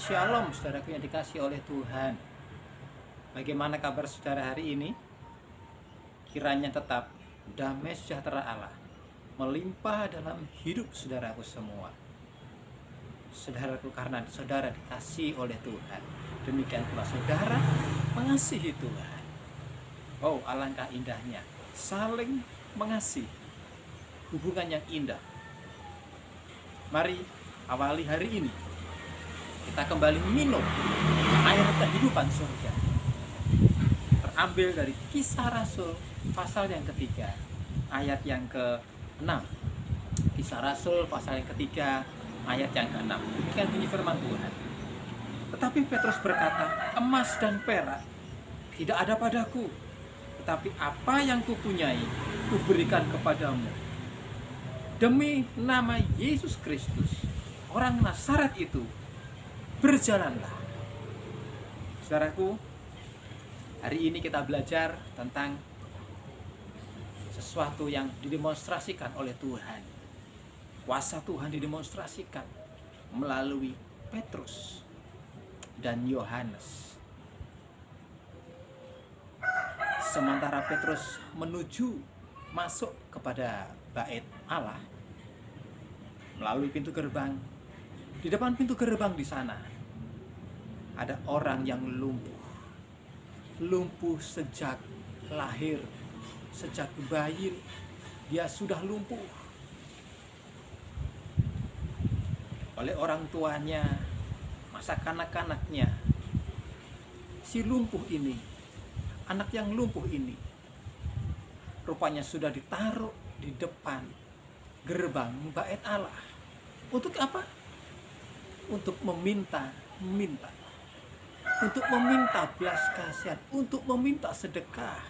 Shalom saudaraku yang dikasihi oleh Tuhan. Bagaimana kabar saudara hari ini? Kiranya tetap damai sejahtera Allah melimpah dalam hidup saudaraku semua. Saudaraku, karena saudara dikasihi oleh Tuhan, demikian pula saudara mengasihi Tuhan. Oh, alangkah indahnya saling mengasihi, hubungan yang indah. Mari awali hari ini kita kembali minum air kehidupan surga. Terambil dari Kisah Rasul pasal yang ketiga, ayat yang ke-6. Kisah Rasul pasal yang ketiga, ayat yang ke-6. Demikian bunyi firman Tuhan. Tetapi Petrus berkata, emas dan perak tidak ada padaku, tetapi apa yang kupunyai kuberikan kepadamu. Demi nama Yesus Kristus, orang Nazaret itu, berjalanlah. Saudaraku, hari ini kita belajar tentang sesuatu yang didemonstrasikan oleh Tuhan. Kuasa Tuhan didemonstrasikan melalui Petrus dan Yohanes. Sementara Petrus menuju masuk kepada bait Allah melalui pintu gerbang, di depan pintu gerbang di sana ada orang yang lumpuh sejak lahir, sejak bayi dia sudah lumpuh oleh orang tuanya, masa kanak-kanaknya. Si lumpuh ini, anak yang lumpuh ini, rupanya sudah ditaruh di depan gerbang bait Allah. Untuk apa? Untuk meminta untuk meminta belas kasihan, untuk meminta sedekah,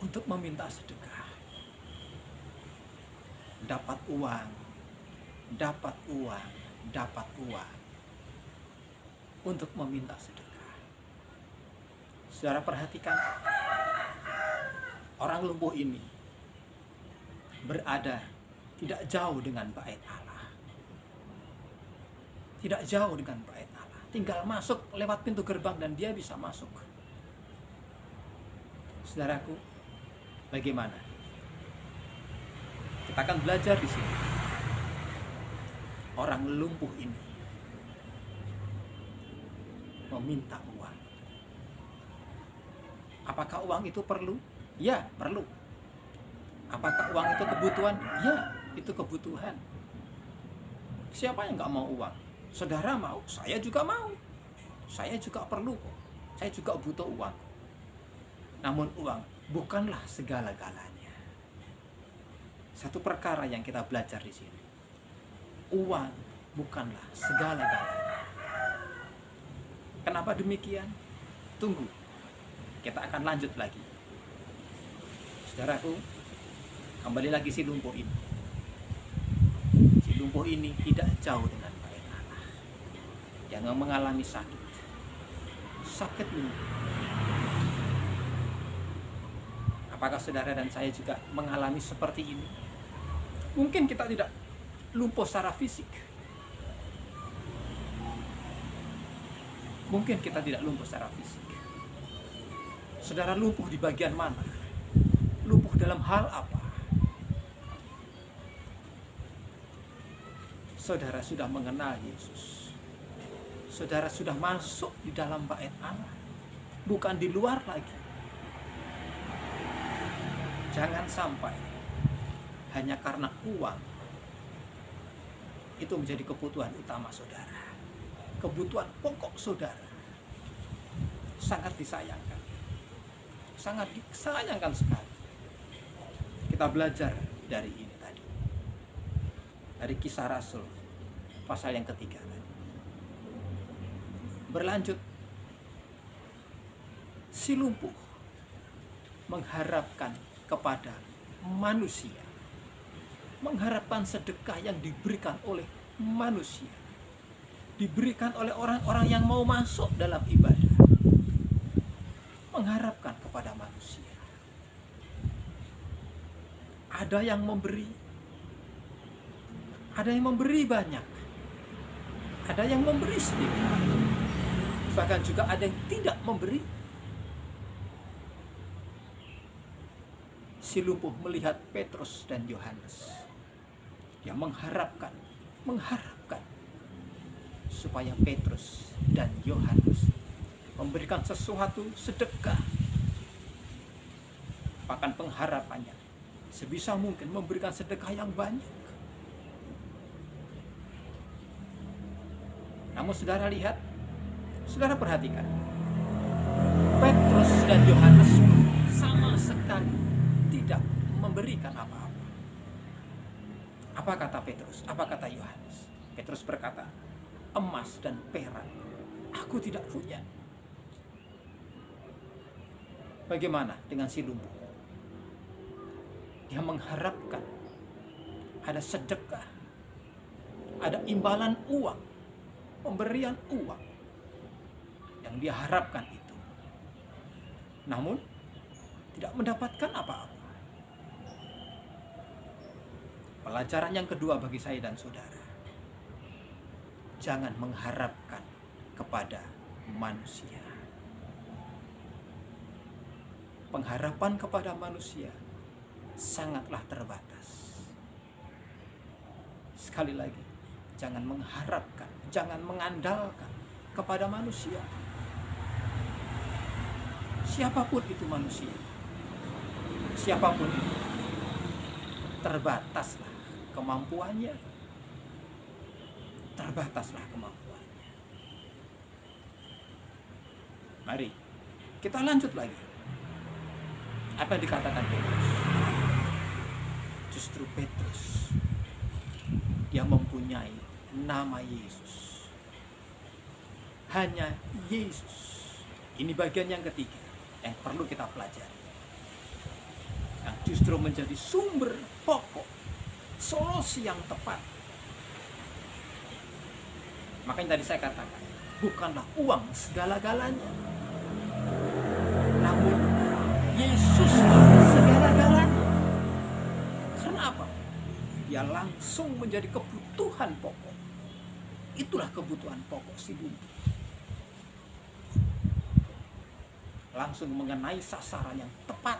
untuk meminta sedekah. Dapat uang untuk meminta sedekah. Saudara perhatikan, orang lumpuh ini berada tidak jauh dengan bait Allah. Tidak jauh dengan bait Allah. Tinggal masuk lewat pintu gerbang dan dia bisa masuk. Saudaraku, bagaimana? Kita akan belajar di sini. Orang lumpuh ini meminta uang. Apakah uang itu perlu? Ya, perlu. Apakah uang itu kebutuhan? Ya, itu kebutuhan. Siapa yang nggak mau uang? Saudara mau, saya juga mau. Saya juga perlu, saya juga butuh uang. Namun uang bukanlah segala-galanya. Satu perkara yang kita belajar di sini. Uang bukanlah segala-galanya. Kenapa demikian? Tunggu. Kita akan lanjut lagi. Saudaraku, kembali lagi si lumpuh ini. Si lumpuh ini tidak jauh dengan bait Allah. Yang mengalami sakit lumpuh. Apakah saudara dan saya juga mengalami seperti ini? Mungkin kita tidak lumpuh secara fisik. Mungkin kita tidak lumpuh secara fisik. Saudara lumpuh di bagian mana? Lumpuh dalam hal apa? Saudara sudah mengenal Yesus. Saudara sudah masuk di dalam bait Allah, bukan di luar lagi. Jangan sampai hanya karena uang itu menjadi kebutuhan utama saudara. Kebutuhan pokok saudara. Sangat disayangkan. Sangat disayangkan sekali. Kita belajar dari ini tadi. Dari Kisah Rasul pasal yang ketiga. Berlanjut, si lumpuh mengharapkan kepada manusia, mengharapkan sedekah yang diberikan oleh manusia, diberikan oleh orang-orang yang mau masuk dalam ibadah, mengharapkan kepada manusia. Ada yang memberi banyak, Ada yang memberi sedikit, bahkan juga ada yang tidak memberi. Si lumpuh melihat Petrus dan Yohanes. Dia mengharapkan supaya Petrus dan Yohanes memberikan sesuatu sedekah. Bahkan pengharapannya sebisa mungkin memberikan sedekah yang banyak. Namun saudara lihat, saudara perhatikan, Petrus dan Yohanes sama sekali tidak memberikan apa-apa. Apa kata Petrus? Apa kata Yohanes? Petrus berkata, emas dan perak aku tidak punya. Bagaimana dengan si lumpuh? Dia mengharapkan ada sedekah, ada imbalan uang, pemberian uang yang dia harapkan itu. Namun tidak mendapatkan apa-apa. Pelajaran yang kedua bagi saya dan saudara, jangan mengharapkan kepada manusia. Pengharapan kepada manusia sangatlah terbatas. Sekali lagi, jangan mengharapkan, jangan mengandalkan kepada manusia. Siapapun itu manusia, siapapun itu, terbataslah kemampuannya. Terbataslah kemampuannya. Mari kita lanjut lagi. Apa yang dikatakan Petrus? Justru Petrus yang mempunyai nama Yesus. Hanya Yesus. Ini bagian yang ketiga yang perlu kita pelajari. Yang justru menjadi sumber pokok solusi yang tepat. Makanya tadi saya katakan, bukanlah uang segala-galanya, namun Yesus segala-galanya. Karena apa? Dia langsung menjadi kebutuhan pokok. Itulah kebutuhan pokok si lumpuh. Langsung mengenai sasaran yang tepat.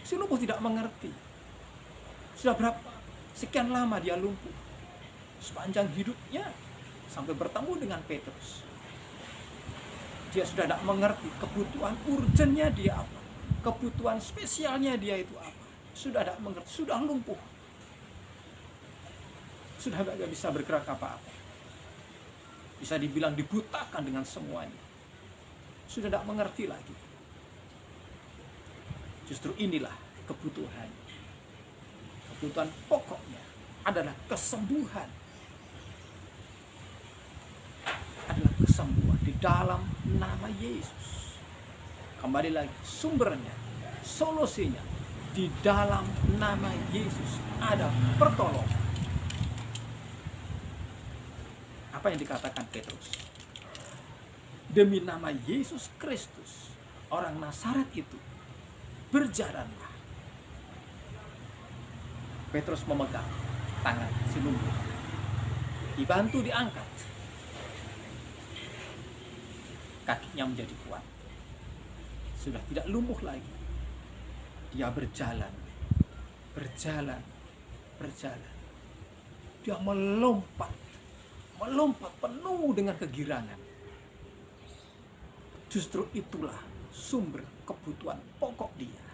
Si lumpuh tidak mengerti. Sudah berapa sekian lama dia lumpuh? Sepanjang hidupnya sampai bertemu dengan Petrus. Dia sudah tidak mengerti kebutuhan urgennya dia apa, kebutuhan spesialnya dia itu apa. Sudah tidak mengerti, sudah lumpuh, sudah tidak bisa bergerak apa-apa. Bisa dibilang dibutakan dengan semuanya. Sudah tidak mengerti lagi. Justru inilah kebutuhan. Kebutuhan pokoknya adalah kesembuhan. Adalah kesembuhan di dalam nama Yesus. Kembali lagi, sumbernya, solusinya di dalam nama Yesus ada pertolongan. Apa yang dikatakan Petrus? Demi nama Yesus Kristus, orang Nazaret itu, berjalanlah. Petrus memegang tangan si lumpuh, dibantu diangkat. Kakinya menjadi kuat. Sudah tidak lumpuh lagi. Dia berjalan. Dia melompat penuh dengan kegirangan. Justru itulah sumber kebutuhan pokok dia.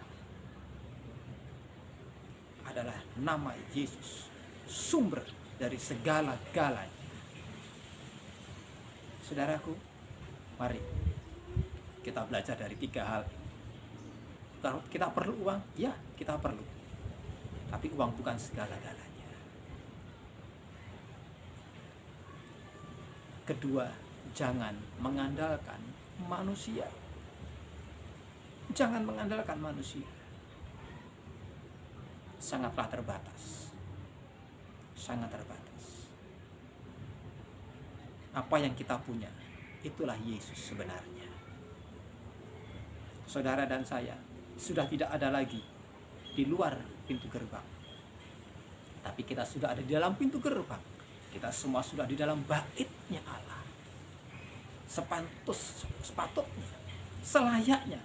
Adalah nama Yesus, sumber dari segala-galanya. Saudaraku, mari kita belajar dari 3 hal. Kalau kita perlu uang, ya kita perlu. Tapi uang bukan segala-galanya. Kedua, jangan mengandalkan manusia. Jangan mengandalkan manusia. Sangatlah terbatas. Sangat terbatas. Apa yang kita punya, itulah Yesus sebenarnya. Saudara dan saya sudah tidak ada lagi di luar pintu gerbang, tapi kita sudah ada di dalam pintu gerbang, Kita semua sudah di dalam baitnya Allah. Sepatutnya, selayaknya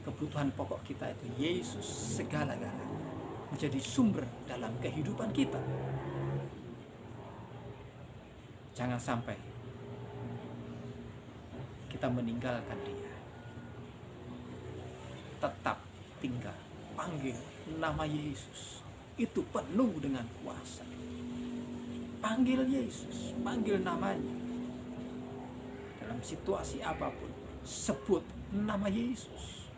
kebutuhan pokok kita itu Yesus segala-galanya, menjadi sumber dalam kehidupan kita. Jangan sampai kita meninggalkan Dia. Tetap tinggal, panggil nama Yesus. Itu penuh dengan kuasa. Panggil Yesus, panggil namanya. Dalam situasi apapun, sebut nama Yesus.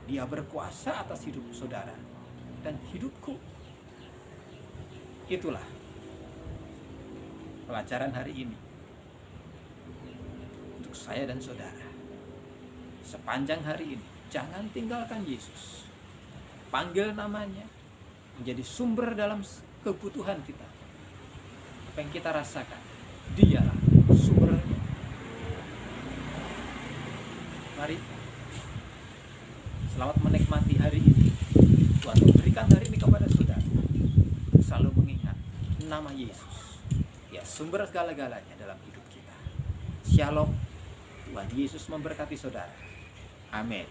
Dia berkuasa atas hidup saudara dan hidupku. Itulah pelajaran hari ini untuk saya dan saudara. Sepanjang hari ini, jangan tinggalkan Yesus. Panggil namanya, menjadi sumber dalam kebutuhan kita. Apa yang kita rasakan, Dialah sumbernya. Mari selamat menikmati hari ini. Tuhan memberikan hari ini kepada saudara. Selalu mengingat nama Yesus. Ya, sumber segala-galanya dalam hidup kita. Shalom. Tuhan Yesus memberkati saudara. Amin.